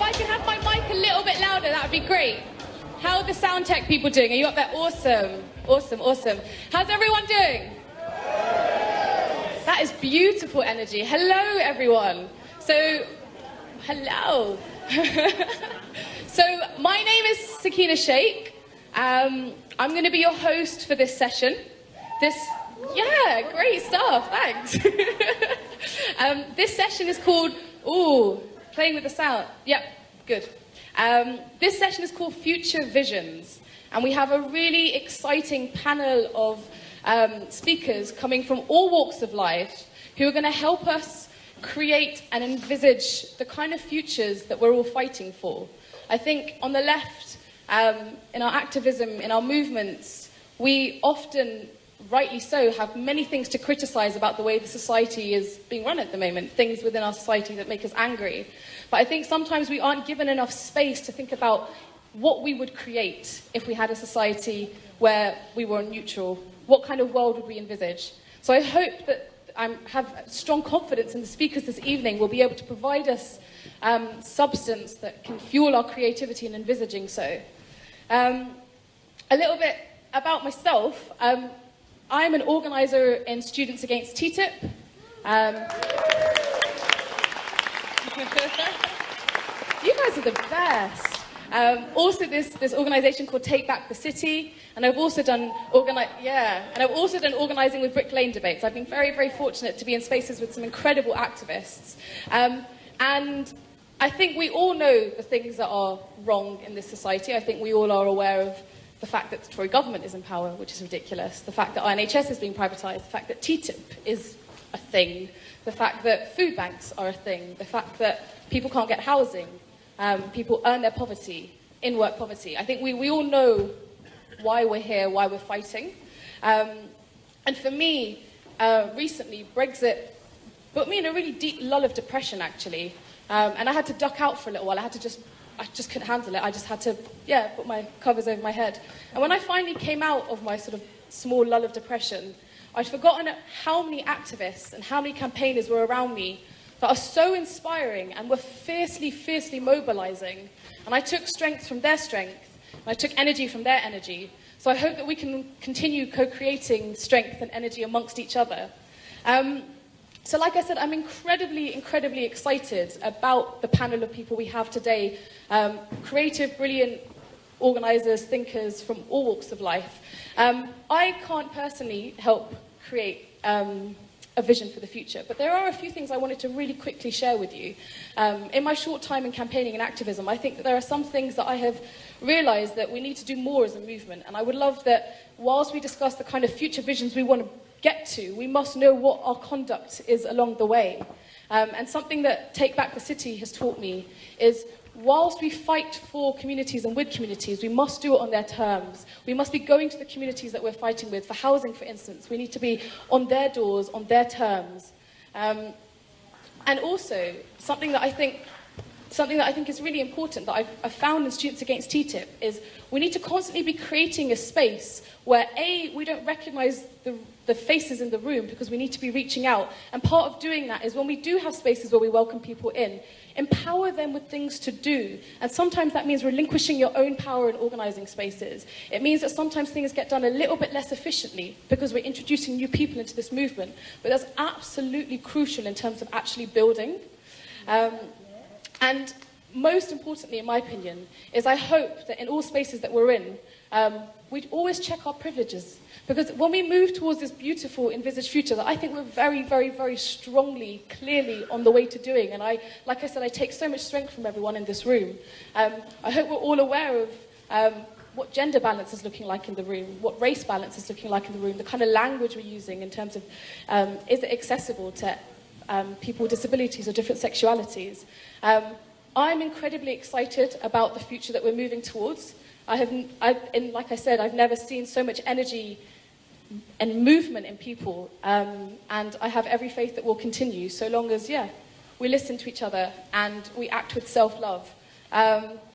I can have my mic a little bit louder, that would be great. How are the sound tech people doing? Are you up there? Awesome. Awesome, awesome. How's everyone doing? That is beautiful energy. Hello, everyone. So, hello. So, my name is Sakina Sheikh. I'm going to be your host for this session. Yeah, great stuff, thanks. This session is called, playing with the sound. Yep, good. This session is called Future Visions, and we have a really exciting panel of speakers coming from all walks of life who are going to help us create and envisage the kind of futures that we're all fighting for. I think on the left, in our activism, in our movements, we often, rightly so, have many things to criticise about the way the society is being run at the moment, things within our society that make us angry. But I think sometimes we aren't given enough space to think about what we would create if we had a society where we were neutral. What kind of world would we envisage? So I hope that I have strong confidence in the speakers this evening will be able to provide us substance that can fuel our creativity in envisaging so. A little bit about myself. I'm an organiser in Students Against TTIP. You guys are the best. Also, this organisation called Take Back the City, and I've also done organising with Brick Lane debates. I've been very, very fortunate to be in spaces with some incredible activists, and I think we all know the things that are wrong in this society. I think we all are aware of the fact that the Tory government is in power, which is ridiculous, the fact that our NHS is being privatised, the fact that TTIP is a thing, the fact that food banks are a thing, the fact that people can't get housing, people earn their poverty, in-work poverty. I think we all know why we're here, why we're fighting. And for me, recently, Brexit put me in a really deep lull of depression, actually. And I had to duck out for a little while. I just couldn't handle it. I just had to, put my covers over my head. And when I finally came out of my sort of small lull of depression, I'd forgotten how many activists and how many campaigners were around me that are so inspiring and were fiercely, fiercely mobilising. And I took strength from their strength, and I took energy from their energy. So I hope that we can continue co-creating strength and energy amongst each other. So like I said, I'm incredibly, incredibly excited about the panel of people we have today. Creative, brilliant organisers, thinkers from all walks of life. I can't personally help create a vision for the future, but there are a few things I wanted to really quickly share with you. In my short time in campaigning and activism, I think that there are some things that I have realised that we need to do more as a movement, and I would love that whilst we discuss the kind of future visions we want to get to, we must know what our conduct is along the way. And something that Take Back the City has taught me is whilst we fight for communities and with communities, we must do it on their terms. We must be going to the communities that we're fighting with. For housing, for instance, we need to be on their doors, on their terms. And also, something that I think is really important that I've found in Students Against TTIP is we need to constantly be creating a space where, A, we don't recognise the faces in the room because we need to be reaching out. And part of doing that is when we do have spaces where we welcome people in, empower them with things to do. And sometimes that means relinquishing your own power in organising spaces. It means that sometimes things get done a little bit less efficiently because we're introducing new people into this movement. But that's absolutely crucial in terms of actually building. And most importantly, in my opinion, is I hope that in all spaces that we're in, we always check our privileges. Because when we move towards this beautiful envisaged future that I think we're very, very, very strongly, clearly on the way to doing, and like I said, I take so much strength from everyone in this room. I hope we're all aware of what gender balance is looking like in the room, what race balance is looking like in the room, the kind of language we're using in terms of is it accessible to people with disabilities or different sexualities. I'm incredibly excited about the future that we're moving towards. Like I said, I've never seen so much energy and movement in people, and I have every faith that will continue so long as, we listen to each other and we act with self-love.